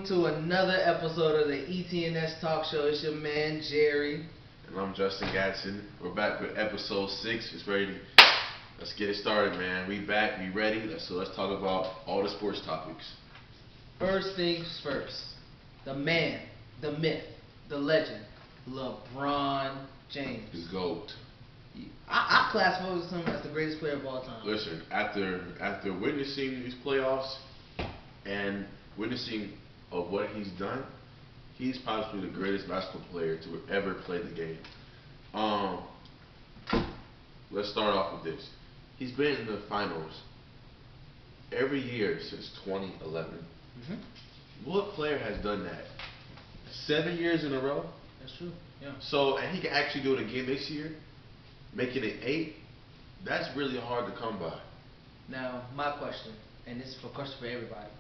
To another episode of the ETNS Talk Show. It's your man Jerry. And I'm Justin Gatson. We're back with episode 6. It's ready. Let's get it started, man. We back. We ready. Let's talk about all the sports topics. First things first. The man, the myth, the legend, LeBron James. The GOAT. I classify him as the greatest player of all time. Listen, after witnessing these playoffs and witnessing of what he's done, he's possibly the greatest basketball player to ever play the game. Let's start off with this. He's been in the finals every year since 2011. What player has done that? 7 years in a row? That's true. Yeah. So, and he can actually do it again this year, making it 8. That's really hard to come by. Now, my question, and this is a question for everybody.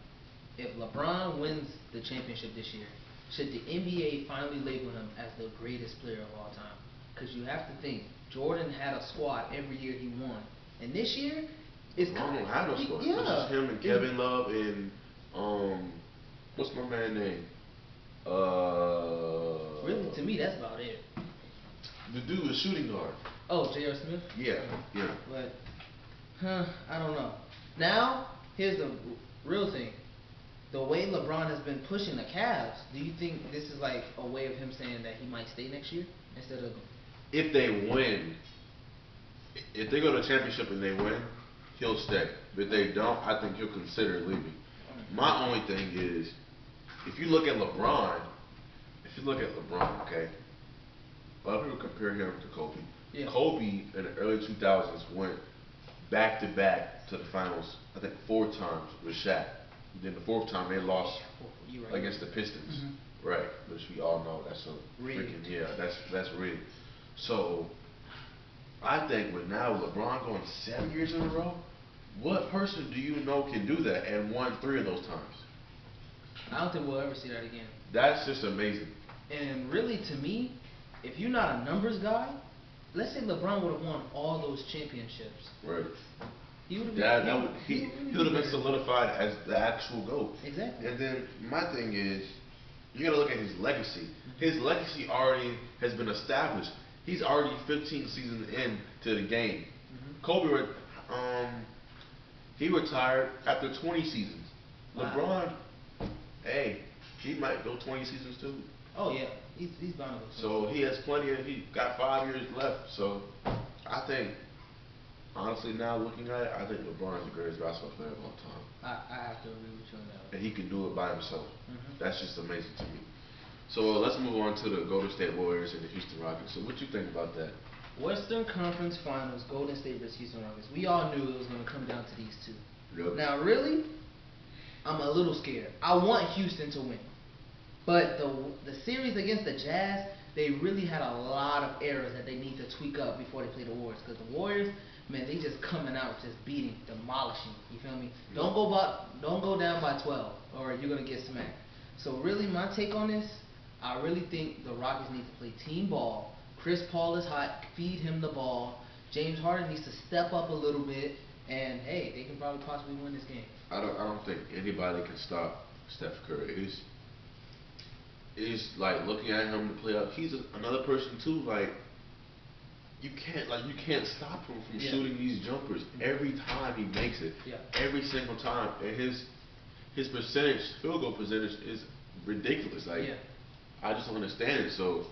If LeBron wins the championship this year, should the NBA finally label him as the greatest player of all time? Because you have to think, Jordan had a squad every year he won. And this year, it's LeBron don't have no squad. Yeah. It's just him and Kevin Love and, what's my man's name? Really, to me, that's about it. The dude, the shooting guard. Oh, J.R. Smith? Yeah. But, I don't know. Now, here's the real thing. The way LeBron has been pushing the Cavs, do you think this is like a way of him saying that he might stay next year instead of? If they win, if they go to the championship and they win, he'll stay. But if they don't, I think he'll consider leaving. My only thing is, if you look at LeBron, okay, a lot of people compare him to Kobe. Yeah. Kobe in the early 2000s went back to back to the finals, I think 4 times with Shaq. Then the 4th time they lost against the Pistons, right? Which we all know that's a freaking that's rigged. So I think with now LeBron going 7 years in a row, what person do you know can do that and won 3 of those times? I don't think we'll ever see that again. That's just amazing. And really, to me, if you're not a numbers guy, let's say LeBron would have won all those championships. Right. He would have he would have been solidified as the actual GOAT. Exactly. And then my thing is, you gotta look at his legacy. His legacy already has been established. He's already 15 seasons into the game. Kobe, he retired after 20 seasons. Wow. LeBron, hey, he might go 20 seasons too. Oh yeah, he's bound to go. So he has he got 5 years left. So I think, honestly, now looking at it, I think LeBron is the greatest basketball player of all time. I have to agree with you on that. And he can do it by himself. That's just amazing to me. So let's move on to the Golden State Warriors and the Houston Rockets. So what you think about that? Western Conference Finals, Golden State versus Houston Rockets. We all knew it was going to come down to these two. Yep. Now, really, I'm a little scared. I want Houston to win. But the series against the Jazz, they really had a lot of errors that they need to tweak up before they play the Warriors. Because the Warriors, man, they just coming out, just beating, demolishing. You feel me? Don't go down by 12, or you're gonna get smacked. So really, my take on this, I really think the Rockets need to play team ball. Chris Paul is hot. Feed him the ball. James Harden needs to step up a little bit, and hey, they can probably possibly win this game. I don't think anybody can stop Steph Curry. It's like looking at him to play up. He's another person too. Like you can't stop him from shooting these jumpers every time he makes it. Yeah. Every single time, and his field goal percentage is ridiculous. Like I just don't understand it. So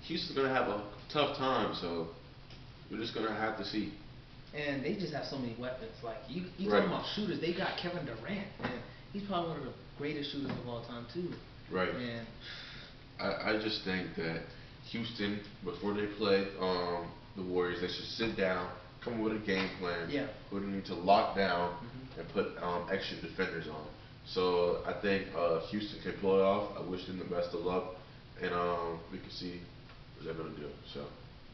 Houston's gonna have a tough time. So we're just gonna have to see. And they just have so many weapons. Like you talking about shooters, they got Kevin Durant, and he's probably one of the greatest shooters of all time too. Right. And I just think that Houston, before they play the Warriors, they should sit down, come up with a game plan. Yeah. Who they need to lock down and put extra defenders on. So I think Houston can pull it off. I wish them the best of luck, and we can see what they're gonna do.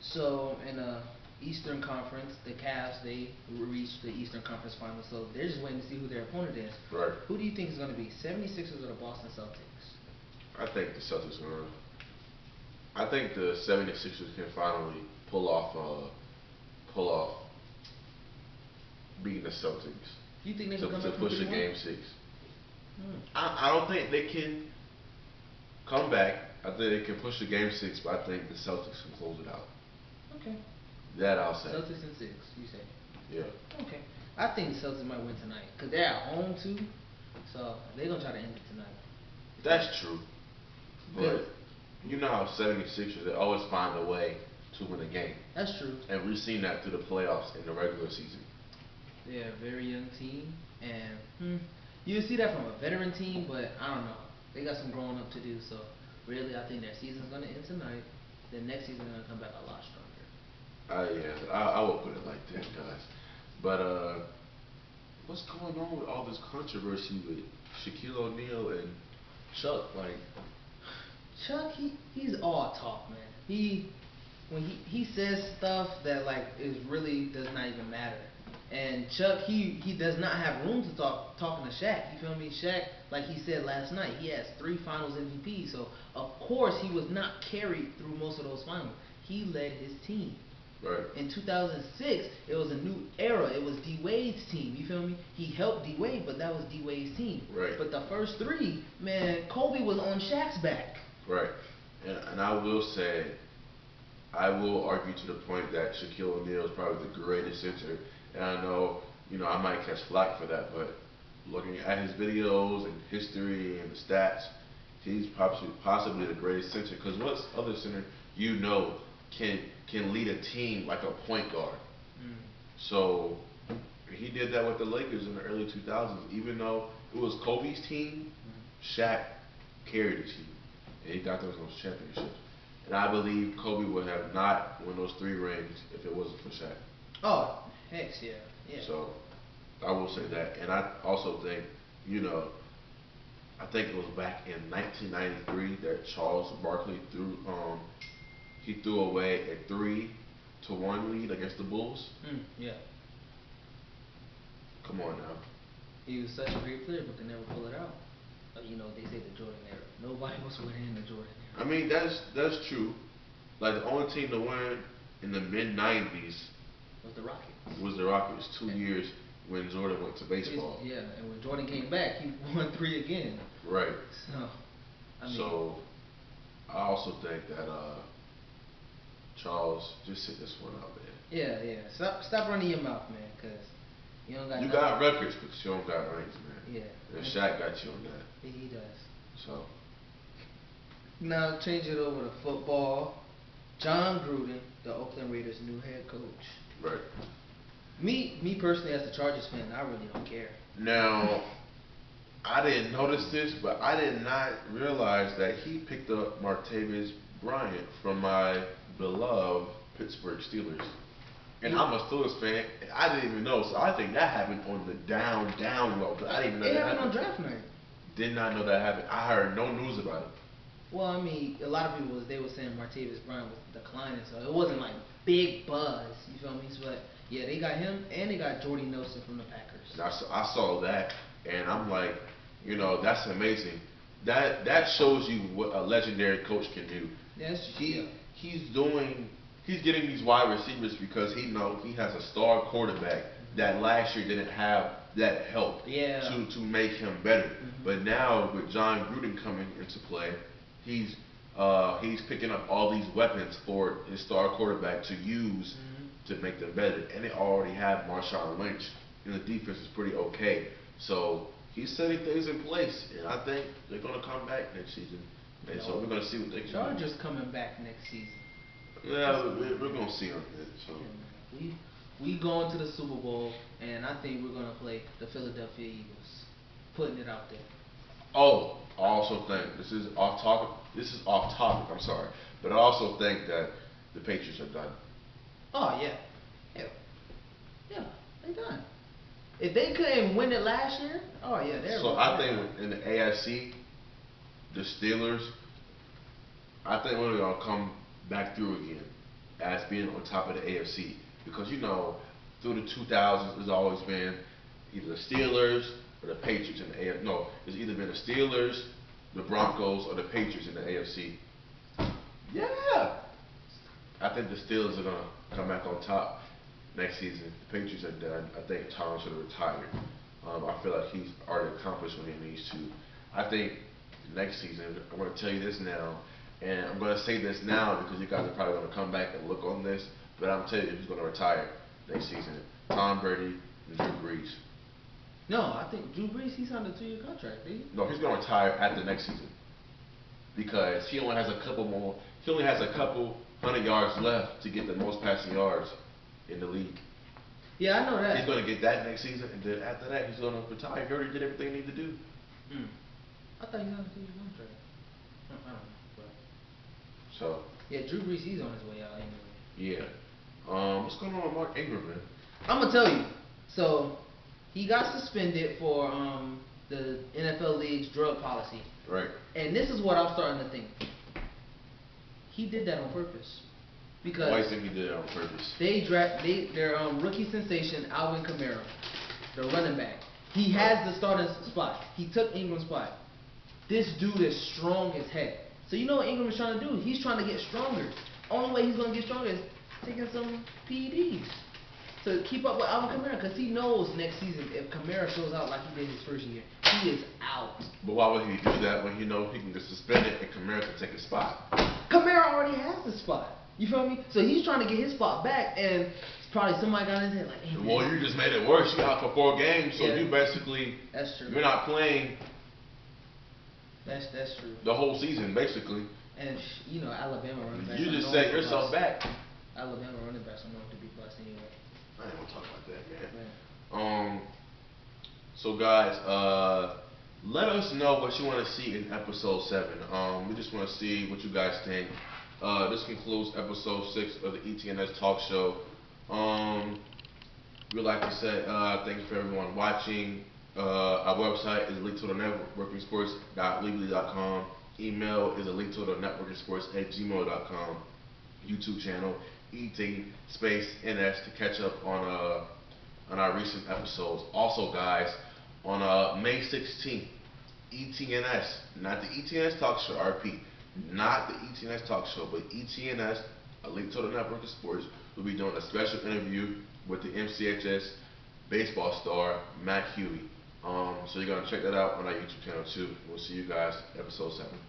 So in the Eastern Conference, the Cavs, they reached the Eastern Conference Finals, so they're just waiting to see who their opponent is. Right. Who do you think is going to be, 76ers or the Boston Celtics? I think the Celtics are gonna. I think the 76ers can finally pull off beating the Celtics You think they to can come back from push a 3-1? game 6. I don't think they can come back. I think they can push the game 6, but I think the Celtics can close it out. Okay. That I'll say. Celtics in 6, you say? Yeah. Okay. I think the Celtics might win tonight because they're at home too, so they're gonna try to end it tonight. That's true. But you know how 76ers, they always find a way to win a game. That's true. And we've seen that through the playoffs in the regular season. They're a very young team, and you see that from a veteran team, but I don't know. They got some growing up to do, so really I think their season's going to end tonight. Then next season they're going to come back a lot stronger. Yeah, I will put it like that, guys. But what's going on with all this controversy with Shaquille O'Neal and Chuck? Like, Chuck, he's all talk, man. When he says stuff that like is really does not even matter. And Chuck, he does not have room to talking to Shaq. You feel me? Shaq, like he said last night, he has 3 Finals MVPs. So of course he was not carried through most of those finals. He led his team. right. In 2006, it was a new era. It was D Wade's team. You feel me? He helped D Wade, but that was D Wade's team. Right. But the first 3, man, Kobe was on Shaq's back. Right. And I will say, I will argue to the point that Shaquille O'Neal is probably the greatest center. And I know, I might catch flack for that, but looking at his videos and history and the stats, he's possibly the greatest center. Because what other center can lead a team like a point guard? So he did that with the Lakers in the early 2000s. Even though it was Kobe's team, Shaq carried the team, and he got those championships. And I believe Kobe would have not won those 3 rings if it wasn't for Shaq. Oh, heck yeah. So I will say that. And I also think, I think it was back in 1993 that Charles Barkley threw away a 3-1 lead against the Bulls. Yeah. Come on now. He was such a great player, but they never pull it out. They say the Jordan era. Nobody was winning in the Jordan era. I mean, that's true. Like, the only team to win in the mid-90s Was the Rockets. 2 years when Jordan went to baseball. Yeah, and when Jordan came back, he won 3 again. Right. So, I also think that Charles, just sit this one out, man. Yeah. Stop running your mouth, man, because you don't got. You got records, but you don't got rings, man. Yeah. And Shaq got you on that. He does. So. Now change it over to football. John Gruden, the Oakland Raiders' new head coach. Right. Me personally, as a Chargers fan, I really don't care. Now, I didn't notice this, but I did not realize that he picked up Martavis Bryant from my beloved Pittsburgh Steelers. And I'm a Steelers fan, and I didn't even know. So I think that happened on the down low. But I didn't even know that happened on draft night. Did not know that happened. I heard no news about it. Well, I mean, a lot of people they were saying Martavis Bryant was declining, so it wasn't like big buzz. You feel me? But yeah, they got him, and they got Jordy Nelson from the Packers. I saw that, and I'm like, that's amazing. That shows you what a legendary coach can do. He's getting these wide receivers because he has a star quarterback that last year didn't have that help to make him better. But now with John Gruden coming into play, he's picking up all these weapons for his star quarterback to use to make them better. And they already have Marshawn Lynch, and the defense is pretty okay. So he's setting things in place, and I think they're going to come back next season. And so we're going to see what they can do. Chargers coming back next season. Yeah, we're going to see on it. So. We going to the Super Bowl, and I think we're going to play the Philadelphia Eagles. Putting it out there. Oh, I also think this is off topic. I'm sorry, but I also think that the Patriots are done. Oh yeah, they done. If they couldn't win it last year, oh yeah, they're. So I think in the AFC, the Steelers, I think we're gonna come back through again as being on top of the AFC because through the 2000s it's always been either the Steelers or the Patriots in the AFC. No, it's either been the Steelers, the Broncos, or the Patriots in the AFC. Yeah. I think the Steelers are going to come back on top next season. The Patriots are done. I think Tom should have retired. I feel like he's already accomplished what he needs to. I think next season, I'm going to tell you this now, and I'm going to say this now because you guys are probably going to come back and look on this, but I'm telling you who's going to retire next season. Tom Brady and Drew Brees. No, I think Drew Brees, he signed a 2-year contract, did he? No, he's going to retire after next season because he only has a couple 100 yards left to get the most passing yards in the league. Yeah, I know that. He's going to get that next season, and then after that, he's going to retire. He already did everything he needed to do. I thought he signed a 2-year contract. I don't know. But. So. Yeah, Drew Brees, he's on his way out anyway. Yeah. What's going on with Mark Ingram, man? I'm gonna tell you. So, he got suspended for the NFL League's drug policy. Right. And this is what I'm starting to think. He did that on purpose. Because why do you think he did it on purpose? Their rookie sensation Alvin Kamara, the running back. He has the starting spot. He took Ingram's spot. This dude is strong as heck. So you know what Ingram is trying to do? He's trying to get stronger. Only way he's gonna get stronger is taking some PEDs to keep up with Alvin Kamara, because he knows next season if Kamara shows out like he did his first year, he is out. But why would he do that when he knows he can get suspended and Kamara can take his spot? Kamara already has the spot. You feel me? So he's trying to get his spot back, and probably somebody got in his head like, hey, well, you just made it worse. You out for 4 games, so yeah, you basically, that's true. You're not playing. That's true. The whole season, basically. And you know, Alabama running backs. You just set yourself back. Alabama running backs are known to be bust anyway. I ain't gonna talk about that, man. So guys, let us know what you want to see in episode 7. We just want to see what you guys think. This concludes episode 6 of the ETNS Talk Show. We'd like to say thank you for everyone watching. Our website is elitetotalnetworkingsports.legally.com. Email is elitetotalnetworkingsports@gmail.com. YouTube channel ETNS to catch up on our recent episodes. Also, guys, on May 16th, ETNS, not the ETNS Talk Show, RP, not the ETNS Talk Show, but ETNS, Elite Total Network of Sports, will be doing a special interview with the MCHS baseball star Matt Huey. So you're gonna check that out on our YouTube channel too. We'll see you guys episode 7.